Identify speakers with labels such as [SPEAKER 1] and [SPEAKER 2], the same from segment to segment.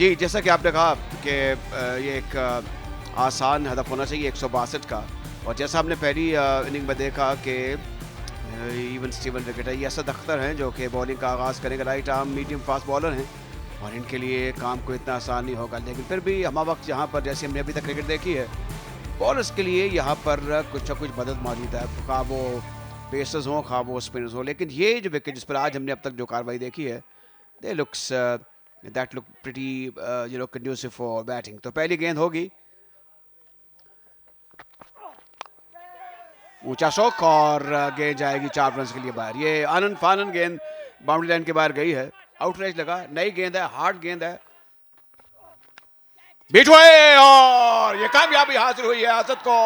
[SPEAKER 1] जी, जैसा कि आपने कहा कि ये एक आसान हदफ होना चाहिए 162 का, और जैसा हमने पहली इनिंग में देखा कि इवन स्टीवन विकेट है, ये असद अख्तर हैं जो कि बॉलिंग का आगाज़ करेंगे। Right arm medium fast bowler हैं और इनके लिए काम को इतना आसान नहीं होगा, लेकिन फिर भी हम वक्त यहाँ पर जैसे हमने अभी तक क्रिकेट देखी है, बॉलर्स के लिए यहाँ पर कुछ ना कुछ मदद मौजूद है, खा वो पेसर्स हों खा वो स्पिनर्स हों। लेकिन ये जो विकेट जिस पर आज हमने अब तक जो कार्रवाई देखी है, they looks that look pretty conducive for batting. तो पहली गेंद होगी, ऊंचा शॉक और गेंद जाएगी 4 रन के लिए बाहर। ये आनंद फानन गेंद बाउंड्री लाइन के बाहर गई है, आउटरेज लगा, नई गेंद है, हार्ड गेंद है, बीट हुए और ये कामयाबी हासिल हुई है। असद को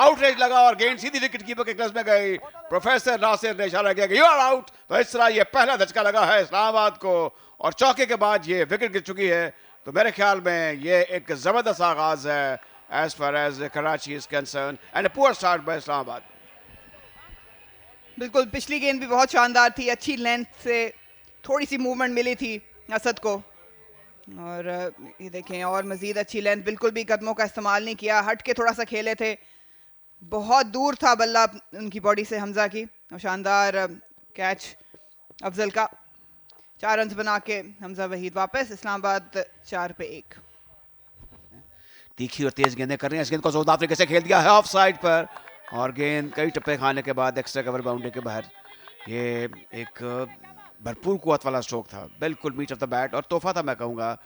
[SPEAKER 1] आउटरेज लगा और गेंद सीधी विकेट कीपर के क्लच में गई। प्रोफेसर नासिर ने इशारा किया कि यू आर आउट। तो इस तरह ये पहला धचका लगा है इस्लामाबाद को और चौके के बाद ये विकेट गिर चुकी है। तो मेरे ख्याल में ये एक जबरदस्त आगाज है as far as Karachi is concern and a poor start by Islamabad.
[SPEAKER 2] बिल्कुल, पिछली गेंद भी बहुत शानदार थी, अच्छी लेंथ से थोड़ी सी मूवमेंट मिली थी असद को, और ये देखें और मजीद अच्छी लेंथ, बिल्कुल भी कदमों का इस्तेमाल नहीं किया, हट के थोड़ा सा खेले थे, बहुत दूर था बल्ला उनकी बॉडी से हमजा की, और शानदार कैच अफजल का। 4 रन बना के हमजा वहीद वापस, इस्लामाबाद 4 पे 1।
[SPEAKER 1] तीखी और तेज गेंदें कर रहे हैं, इस गेंद को जोरदार तरीके से खेल दिया है ऑफ साइड पर और गेंद कई टप्पे खाने के बाद एक्स्ट्रा कवर बाउंड्री के बाहर। ये एक भरपूर कुव्वत वाला स्ट्रोक था, बिल्कुल मीट ऑफ द बैट और तोहफा था मैं कहूंगा।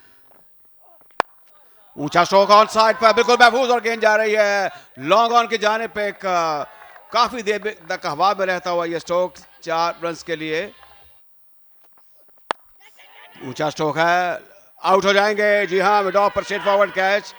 [SPEAKER 1] ऊंचा स्ट्रोक ऑन साइड पर बिल्कुल महफूज और गेंद जा रही है लॉन्ग ऑन की जाने पे। काफी देर तक हवा में रहता हुआ ये स्ट्रोक 4 रन के लिए। ऊंचा स्ट्रोक है, आउट हो जाएंगे। जी हाँ, मिड ऑफ पर स्ट्रेट फॉरवर्ड कैच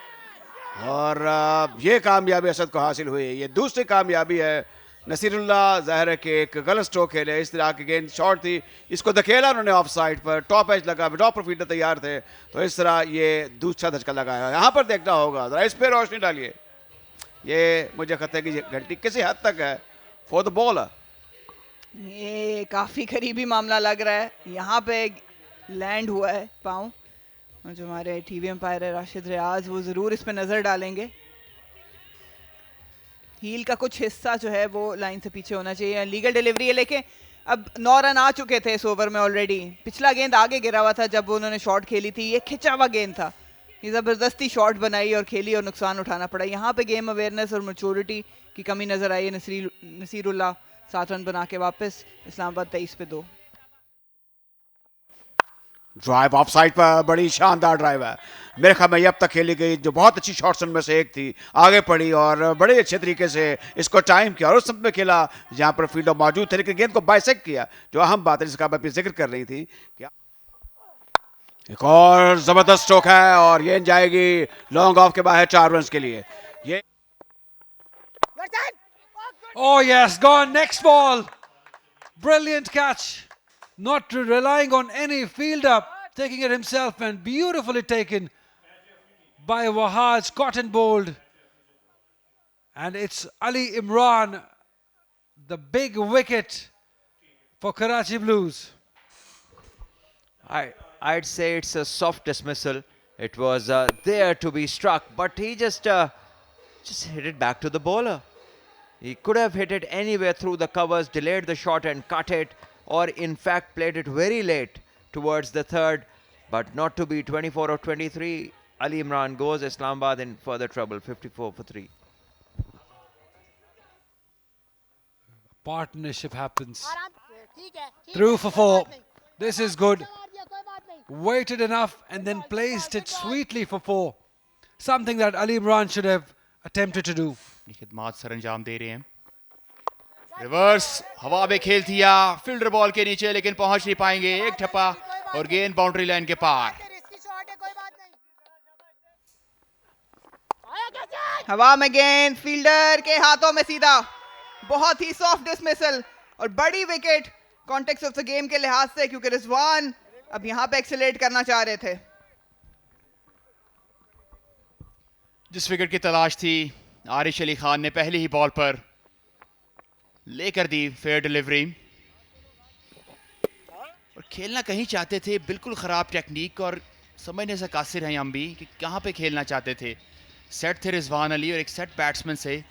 [SPEAKER 1] और ये कामयाबी असद को हासिल हुई। ये दूसरी कामयाबी है। नसीरुल्लाह ज़ाहिर है कि एक गलत स्ट्रोक खेले, इस तरह की गेंद शॉर्ट थी, इसको धकेला उन्होंने ऑफ साइड पर, टॉप एज लगा, विद ऑफ पर फील्डर तैयार थे, तो इस तरह ये दूसरा धचका लगाया। यहाँ पर देखना होगा, जरा इस पर रोशनी डालिए। ये मुझे खतरे की घंटी किसी हद तक है फॉर द बॉल।
[SPEAKER 2] ये काफ़ी करीबी मामला लग रहा है, यहाँ पे लैंड हुआ है पाँव, और जो हमारे टीवी एम्पायर है राशिद रियाज, वो ज़रूर इस पर नज़र डालेंगे। हील का कुछ हिस्सा जो है वो लाइन से पीछे होना चाहिए। लीगल डिलीवरी है, लेकिन अब 9 रन आ चुके थे इस ओवर में ऑलरेडी। पिछला गेंद आगे गिरा हुआ था जब उन्होंने शॉट खेली थी, ये खिंचा हुआ गेंद था, ये ज़बरदस्ती शॉट बनाई और खेली और नुकसान उठाना पड़ा। यहाँ पे गेम अवेयरनेस और मैच्योरिटी की कमी नज़र आई है। नसीरुल्लाह 7 रन बना के वापस, इस्लामाबाद 23 पे 2।
[SPEAKER 1] ड्राइव ऑफ साइड पर, बड़ी शानदार ड्राइव है, मेरे ख्याल में ये अब तक खेली गई जो बहुत अच्छी शॉट्स में से एक थी। आगे पड़ी और बड़े अच्छे तरीके से इसको टाइम किया और उस समय खेला जहां पर फील्डर मौजूद थे, लेकिन गेंद को बाइसेक्ट किया, जो अहम बात है जिसका मैं जिक्र कर रही थी। क्या एक और जबरदस्त स्ट्रोक है और ये जाएगी लॉन्ग ऑफ के बाहर 4 रन के लिए। ये
[SPEAKER 3] Oh yes, gone, next ball. Brilliant catch. Not relying on any fielder, taking it himself, and beautifully taken by Wahaj, cotton bowled. And it's Ali Imran, the big wicket for Karachi Blues.
[SPEAKER 4] I'd say it's a soft dismissal. It was there to be struck, but he just hit it back to the bowler. He could have hit it anywhere through the covers, delayed the shot and cut it, or in fact played it very late towards the third, but not to be 24 or 23. Ali Imran goes, Islamabad in further trouble, 54 for 3.
[SPEAKER 3] Partnership happens. Through for 4. This is good. Waited enough and then placed it sweetly for 4. Something that Ali Imran should have attempted to do.
[SPEAKER 5] खिदमात सर अंजाम दे रहे हैं। Reverse हवा में खेल दिया फील्डर बॉल के नीचे, लेकिन पहुंच नहीं पाएंगे। एक ठप्पा और गेंद बाउंड्री लाइन के पार।
[SPEAKER 2] हवा में गेंद फील्डर के हाथों में सीधा, बहुत ही सॉफ्ट डिसमिसल और बड़ी wicket context of the game के लिहाज से, क्योंकि रिजवान अब यहां पे एक्सेलेरेट करना चाह रहे थे।
[SPEAKER 5] जिस विकेट की तलाश थी, आरिश अली खान ने पहली ही बॉल पर लेकर दी फेयर डिलीवरी और खेलना कहीं चाहते थे। बिल्कुल खराब टेक्निक और समझने से कासिर हैं हम भी कि कहाँ पे खेलना चाहते थे। सेट थे रिजवान अली और एक सेट बैट्समैन से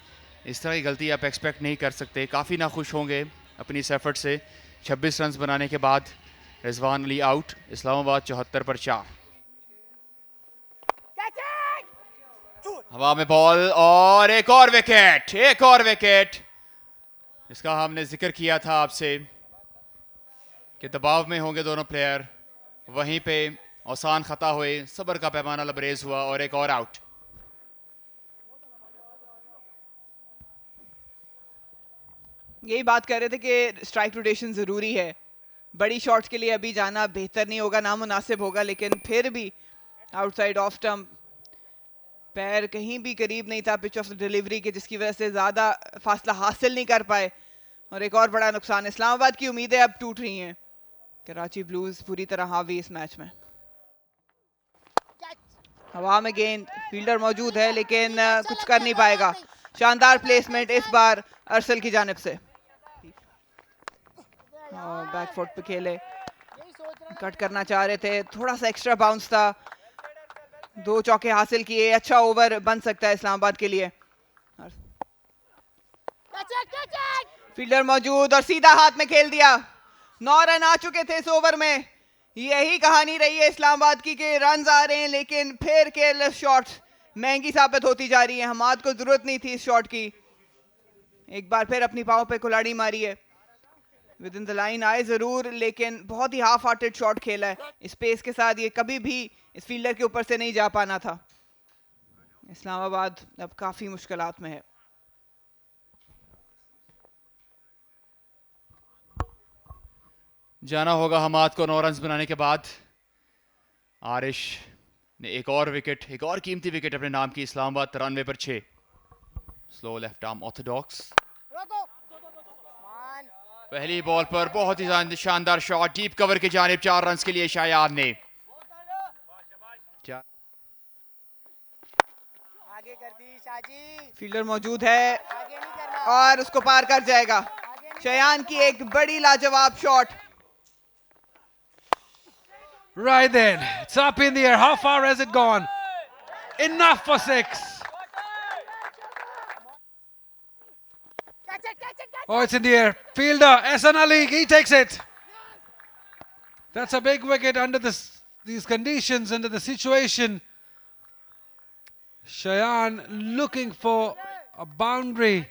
[SPEAKER 5] इस तरह की गलती आप एक्सपेक्ट नहीं कर सकते। काफ़ी नाखुश होंगे अपनी इस एफर्ट से। 26 रन बनाने के बाद रिजवान अली आउट। इस्लामाबाद 74 पर 4। हवा में बॉल और एक और विकेट, एक और विकेट जिसका हमने जिक्र किया था आपसे कि दबाव में होंगे दोनों प्लेयर। वहीं पे आसान खता हुए, सब्र का पैमाना लबरेज हुआ और एक और आउट।
[SPEAKER 2] यही बात कर रहे थे कि स्ट्राइक रोटेशन ज़रूरी है। बड़ी शॉट्स के लिए अभी जाना बेहतर नहीं होगा, नामुनासिब होगा, लेकिन फिर भी आउटसाइड ऑफ स्टंप, पैर कहीं भी करीब नहीं था पिच ऑफ डिलीवरी के, जिसकी वजह से ज़्यादा फासला हासिल नहीं कर पाए। और एक और बड़ा नुकसान, इस्लामाबाद की उम्मीदें अब टूट रही हैं। कराची ब्लूज पूरी तरह हावी इस मैच में। हवा में गेंद, फील्डर मौजूद है लेकिन कुछ कर नहीं पाएगा। शानदार प्लेसमेंट इस बार अरसल की जानिब से। बैक फुट पे खेले, कट करना चाह रहे थे, थोड़ा सा एक्स्ट्रा बाउंस था। 2 चौके हासिल किए, अच्छा ओवर बन सकता है इस्लामाबाद के लिए। फील्डर मौजूद और सीधा हाथ में खेल दिया। 9 रन आ चुके थे इस ओवर में। यही कहानी रही है इस्लामाबाद की कि रन आ रहे हैं लेकिन फिर केयरलेस शॉट्स महंगी साबित होती जा रही है। हमाद को जरूरत नहीं थी इस शॉट की। एक बार फिर अपनी पाँव पे कुल्हाड़ी मारी है। विद इन द लाइन आए जरूर, लेकिन बहुत ही हाफ हार्टेड शॉट खेला है। इस पेस के साथ ये कभी भी इस फील्डर के ऊपर से नहीं जा पाना था। इस्लामाबाद अब काफी मुश्किलात में है।
[SPEAKER 5] जाना होगा हमाद को 9 रन बनाने के बाद। आरिश ने एक और विकेट, एक और कीमती विकेट अपने नाम की। इस्लामाबाद 93 पर 6। Slow left arm Orthodox. पहली बॉल पर बहुत ही शानदार शॉट, डीप कवर की जानिब 4 रन के लिए शायाद ने।
[SPEAKER 2] फील्डर मौजूद है और उसको पार कर जाएगा। शयान की एक बड़ी लाजवाब shot.
[SPEAKER 3] Right then, it's up in the air. How far has it gone? Enough for 6. Oh, it's in the air. Fielder, Ehsan Ali, he takes it. That's a big wicket under these conditions, under the situation. Shayan looking for a boundary.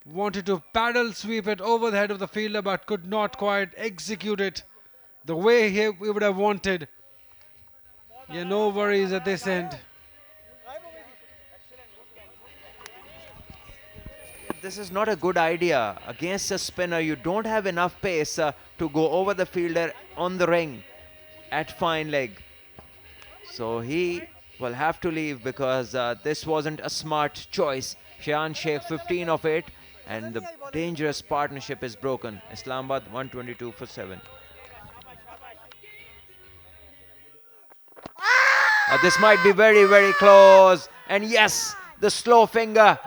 [SPEAKER 3] Wanted to paddle sweep it over the head of the fielder but could not quite execute it the way we would have wanted. Yeah, no worries at this end.
[SPEAKER 4] This is not a good idea. Against a spinner, you don't have enough pace to go over the fielder on the ring at fine leg. So he will have to leave because this wasn't a smart choice. Shayan Sheikh 15 of 8 and the dangerous partnership is broken. Islamabad 122 for 7. This might be very, very close. And yes, the slow finger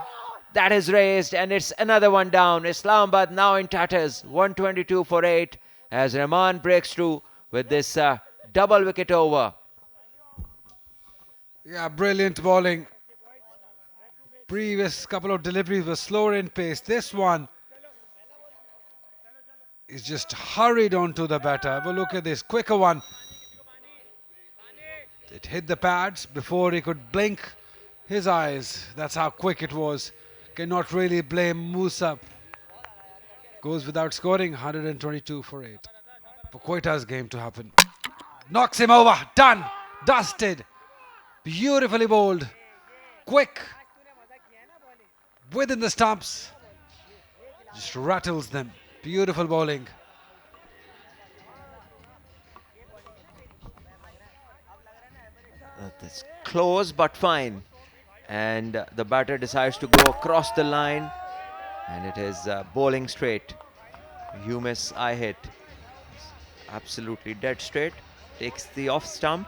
[SPEAKER 4] that is raised and it's another one down. Islamabad now in tatters, 122 for 8 as Rahman breaks through with this double wicket over.
[SPEAKER 3] Yeah, brilliant bowling. Previous couple of deliveries were slower in pace. This one is just hurried onto the batter. Have a look at this, quicker one. It hit the pads before he could blink his eyes. That's how quick it was. Cannot really blame Musa. Goes without scoring, 122 for 8. For Quetta game to happen. Knocks him over, done, dusted. Beautifully bowled, quick, within the stumps, just rattles them. Beautiful bowling.
[SPEAKER 4] That's close but fine. And the batter decides to go across the line and it is bowling straight. Humus eye hit. Absolutely dead straight. Takes the off stump.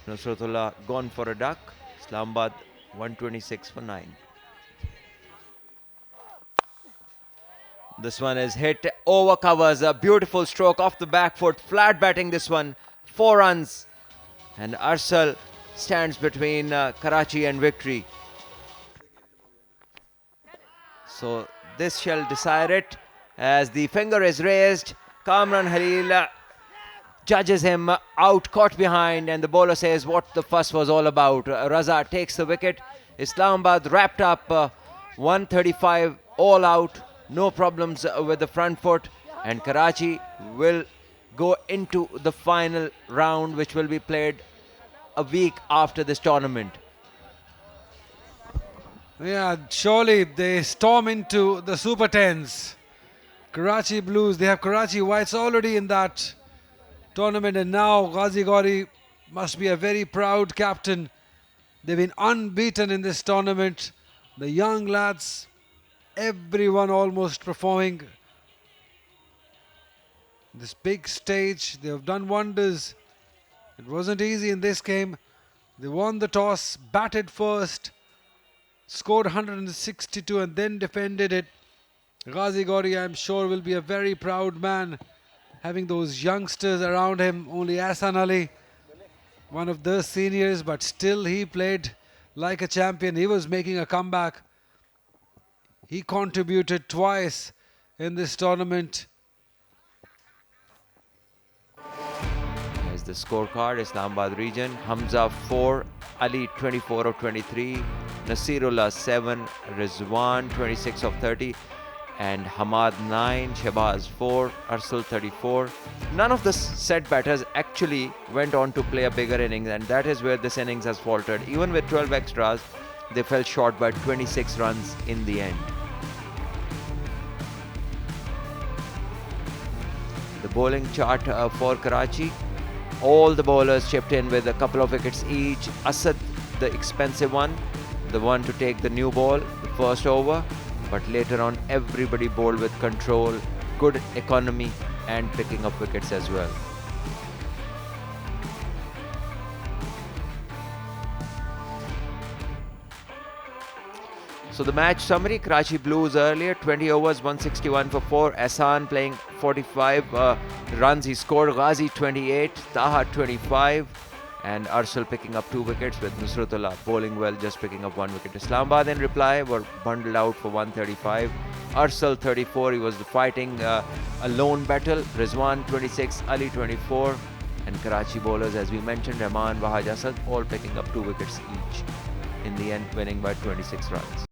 [SPEAKER 4] Nusratullah gone for a duck. Islamabad 126 for 9. This one is hit over covers. A beautiful stroke off the back foot. Flat batting this one. 4 runs. And Arsal stands between Karachi and victory. So this shall decide it as the finger is raised. Kamran Halil judges him out, caught behind, and the bowler says what the fuss was all about. Raza takes the wicket. Islamabad wrapped up 135 all out, no problems with the front foot, and Karachi will go into the final round, which will be played a week after this tournament.
[SPEAKER 3] Yeah, surely they storm into the Super 10s. Karachi Blues, they have Karachi Whites already in that tournament, and now Ghazi Gauri must be a very proud captain. They've been unbeaten in this tournament. The young lads, everyone almost performing. This big stage, they have done wonders. It wasn't easy in this game. They won the toss, batted first, scored 162 and then defended it. Ghazi Gauri, I'm sure, will be a very proud man having those youngsters around him. Only Ahsan Ali, one of the seniors, but still he played like a champion. He was making a comeback. He contributed twice in this tournament.
[SPEAKER 4] Here's the scorecard. Islamabad region, Hamza 4, Ali 24 of 23, Nasirullah 7, Rizwan 26 of 30, and Hamad 9, Shehbaz 4, Arsal 34. None of the set batters actually went on to play a bigger innings, and that is where this innings has faltered. Even with 12 extras, they fell short by 26 runs in the end. The bowling chart for Karachi, all the bowlers chipped in with a couple of wickets each. Asad, the expensive one, the one to take the new ball, the first over. But later on, everybody bowled with control, good economy, and picking up wickets as well. So the match summary: Karachi Blues earlier, 20 overs, 161 for 4. Ahsan playing 45 runs, he scored. Ghazi 28, Taha 25, and Arsal picking up 2 wickets, with Nusratullah bowling well, just picking up 1 wicket. Islamabad in reply were bundled out for 135. Arsal 34, he was fighting a lone battle. Rizwan 26, Ali 24, and Karachi bowlers, as we mentioned, Rahman, Wahaj, Asad, all picking up 2 wickets each. In the end, winning by 26 runs.